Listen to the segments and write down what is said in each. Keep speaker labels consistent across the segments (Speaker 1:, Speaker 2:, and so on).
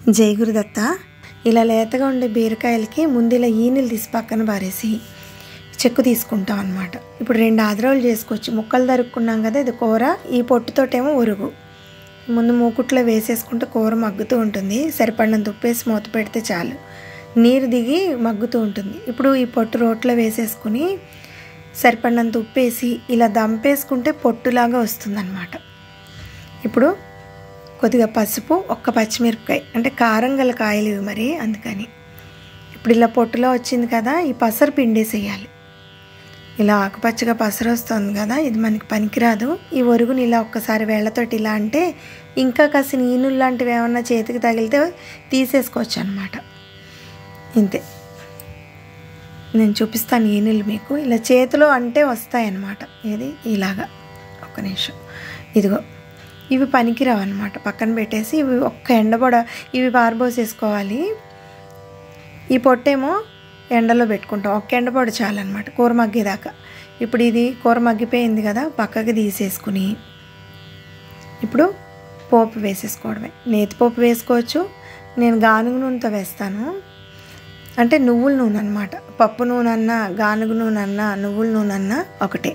Speaker 1: జై గురుదత్త. ఇలా లేతగా ఉండే బీరకాయలకి ముందు ఇలా ఈనెలు తీసి పక్కన పారేసి చెక్కు తీసుకుంటాం అన్నమాట. ఇప్పుడు 2 ఆదరాలు చేసుకోవచ్చు. ముక్కలు తరుక్కున్నాం కదా, ఇది కూర. ఈ పొట్టుతోటేమో ఉరుగు. ముందు మూకుట్లో వేసేసుకుంటే కూర మగ్గుతూ ఉంటుంది. సరిపడినంత ఉప్పేసి మూత పెడితే చాలు, నీరు దిగి మగ్గుతూ ఉంటుంది. ఇప్పుడు ఈ పొట్టు రోట్లో వేసేసుకుని సరిపడినంత ఉప్పేసి ఇలా దంపేసుకుంటే పొట్టులాగా వస్తుందన్నమాట. ఇప్పుడు కొద్దిగా పసుపు, ఒక్క పచ్చిమిరపకాయ, అంటే కారం గల కాయలు ఇవి మరి, అందుకని. ఇప్పుడు ఇలా పొట్టులో వచ్చింది కదా, ఈ పసరు పిండేసేయాలి. ఇలా ఆకుపచ్చగా పసరు వస్తుంది కదా, ఇది మనకి పనికిరాదు. ఈ ఒరుగుని ఇలా ఒక్కసారి వేళ్లతోటి ఇలా అంటే ఇంకా కాసిన ఈనులు లాంటివి ఏమన్నా చేతికి తగిలితే తీసేసుకోవచ్చు అన్నమాట. ఇంతే, నేను చూపిస్తాను ఈనులు మీకు. ఇలా చేతిలో అంటే వస్తాయన్నమాట. ఇది ఇలాగా. ఒక్క నిమిషం, ఇదిగో ఇవి పనికిరావు అనమాట. పక్కన పెట్టేసి ఇవి ఒక్క ఎండబొడ ఇవి పారబోసేసుకోవాలి. ఈ పొట్టేమో ఎండలో పెట్టుకుంటాం. ఒక్క ఎండబొడ చాలన్నమాట కూర మగ్గేదాకా. ఇప్పుడు ఇది కూర మగ్గిపోయింది కదా, పక్కకి తీసేసుకుని ఇప్పుడు పోపు వేసేసుకోవడమే. నేతి పోపు వేసుకోవచ్చు, నేను గానుగ నూనెతో వేస్తాను. అంటే నువ్వుల నూనె అన్నమాట. పప్పు నూనె అన్నా, గానుగ నూనె అన్నా, నువ్వుల నూనె అన్నా ఒకటే.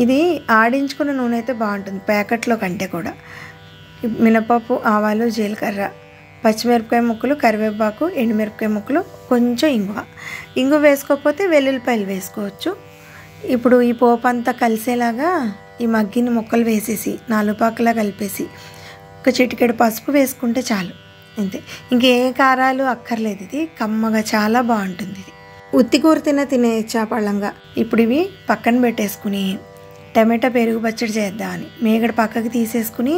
Speaker 1: ఇది ఆడించుకున్న నూనె అయితే బాగుంటుంది ప్యాకెట్లో కంటే కూడా. మినపప్పు, ఆవాలు, జీలకర్ర, పచ్చిమిరపకాయ ముక్కలు, కరివేపాకు, ఎండుమిరపకాయ ముక్కలు, కొంచెం ఇంగువ వేసుకోకపోతే వెల్లుల్లిపాయలు వేసుకోవచ్చు. ఇప్పుడు ఈ పోపు అంతా కలిసేలాగా ఈ మగ్గిన ముక్కలు వేసేసి 4 పాకలా కలిపేసి ఒక చిటికెడు పసుపు వేసుకుంటే చాలు. అంతే, ఇంకే కారాలు అక్కర్లేదు. ఇది కమ్మగా చాలా బాగుంటుంది. ఇది ఉత్తి కూర తినేయచ్చా పళ్ళంగా. ఇప్పుడు ఇవి పక్కన పెట్టేసుకుని టమాటా పెరుగు పచ్చడి చేద్దామని మేగడ పక్కకి తీసేసుకుని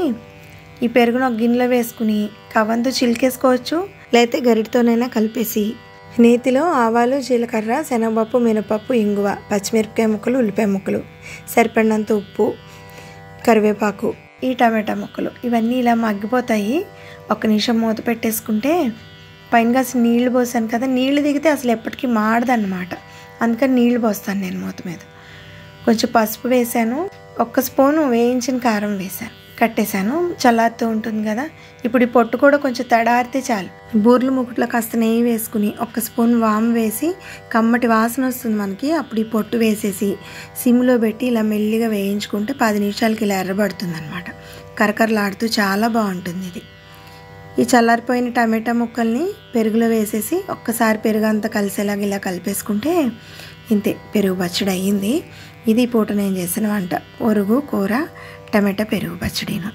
Speaker 1: ఈ పెరుగును ఒక గిన్నెలో వేసుకుని కవంతో చిలికేసుకోవచ్చు, లేకపోతే గరిటతోనైనా కలిపేసి నేతిలో ఆవాలు, జీలకర్ర, శనగపప్పు, మినపప్పు, ఇంగువ, పచ్చిమిరపకాయ ముక్కలు, ఉల్లిపాయ ముక్కలు, సరిపడినంత ఉప్పు, కరివేపాకు, ఈ టమాటా ముక్కలు ఇవన్నీ ఇలా మగ్గిపోతాయి. 1 నిమిషం మూత పెట్టేసుకుంటే పైన కాసి నీళ్లు పోసాను కదా, నీళ్లు దిగితే అసలు ఎప్పటికీ మాడదన్నమాట. అందుకని నీళ్లు పోస్తాను నేను మూత మీద. కొంచెం పసుపు వేసాను, 1 స్పూను వేయించిన కారం వేసాను, కట్టేశాను. చల్లారుతూ ఉంటుంది కదా. ఇప్పుడు ఈ పొట్టు కూడా కొంచెం తడారితే చాలు. బూర్లు ముకుట్లో కాస్త నెయ్యి వేసుకుని 1 స్పూన్ వాము వేసి కమ్మటి వాసన వస్తుంది మనకి. అప్పుడు ఈ పొట్టు వేసేసి సిమ్లో పెట్టి ఇలా మెల్లిగా వేయించుకుంటే 10 నిమిషాలకి ఇలా ఎర్రబడుతుంది అనమాట. కరకరలాడుతూ చాలా బాగుంటుంది ఇది. ఈ చల్లారిపోయిన టమాటా ముక్కల్ని పెరుగులో వేసేసి ఒక్కసారి పెరుగు అంతా కలిసేలాగా ఇలా కలిపేసుకుంటే ఇంతే, పెరుగు పచ్చడి అయ్యింది. ఇది పూట నేను చేసిన వంట, ఒరుగు కూర, టమాటా పెరుగు పచ్చడిను.